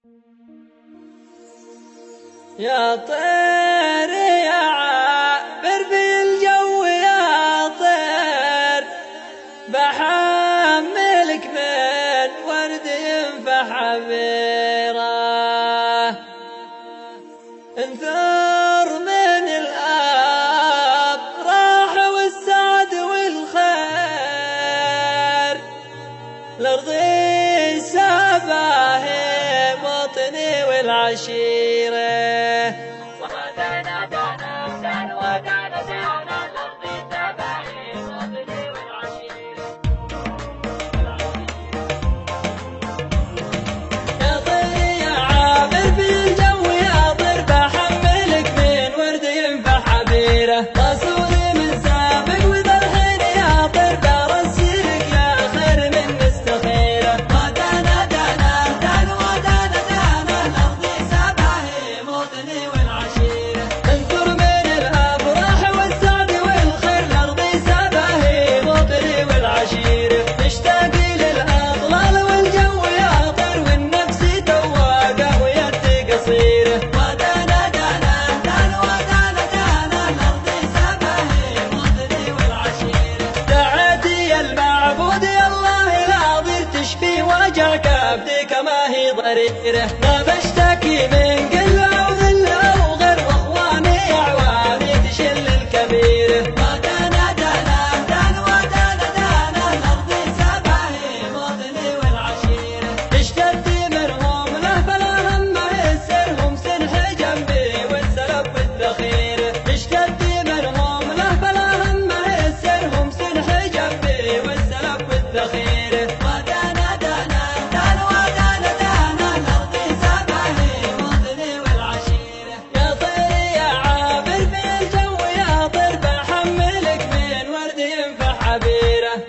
يا طير يا عابر في الجو يا طير، بحملك من ورد ينفح عبيره، انثر من الأفراح والسعد والخير، لأرضي سباهي وطني والعشيرة. رسولي من سابق وذا الحين ياطر، برسلك يا خير من مستخيره. ودانا دانا دانا ودانا دانا الأرض سباهي موطني والعشيره، انثر من الأفراح والسعد والخير، الأرض سباهي موطني والعشيره. تشتاق للأطلال والجو ياطر، والنفس تواقه ويدي قصيره. ودانا دانا دانا ودانا دانا الأرض كبدك ما هي ضريره، ما بشتكي من قله او ذله او غير، واخواني اعواني تشل الكبيره. ودانا دانا دانا ودانا دانا الارض سباهي موطني والعشيره، اشتد منهم له فلا هم يسرهم سنح جنبي والسلب والذخيره. اشتد منهم له فلا هم يسرهم سنح جنبي والسلب والذخيره.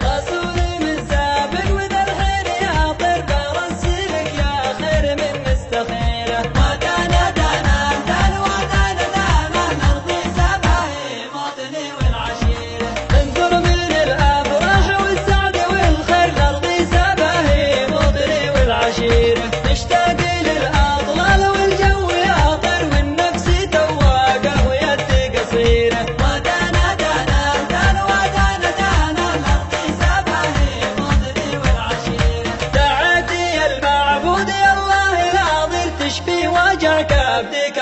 رسولي من سابق وذا الحين ياطر، برسلك يا خير من مستخيره. ودانا دانا دانا ودانا دانا الأرض سباهي موطني والعشيره، انثر من الأفراح والسعد والخير، الأرض سباهي موطني والعشيره. نشتاق للأطلال والجو ياطر، والنفس تواقه ويدي قصيره. ودانا دانا دانا ودانا دانا الأرض سباهي موطني والعشيره، دعتي المعبود يا الله العظيم تشفي وجع كبدك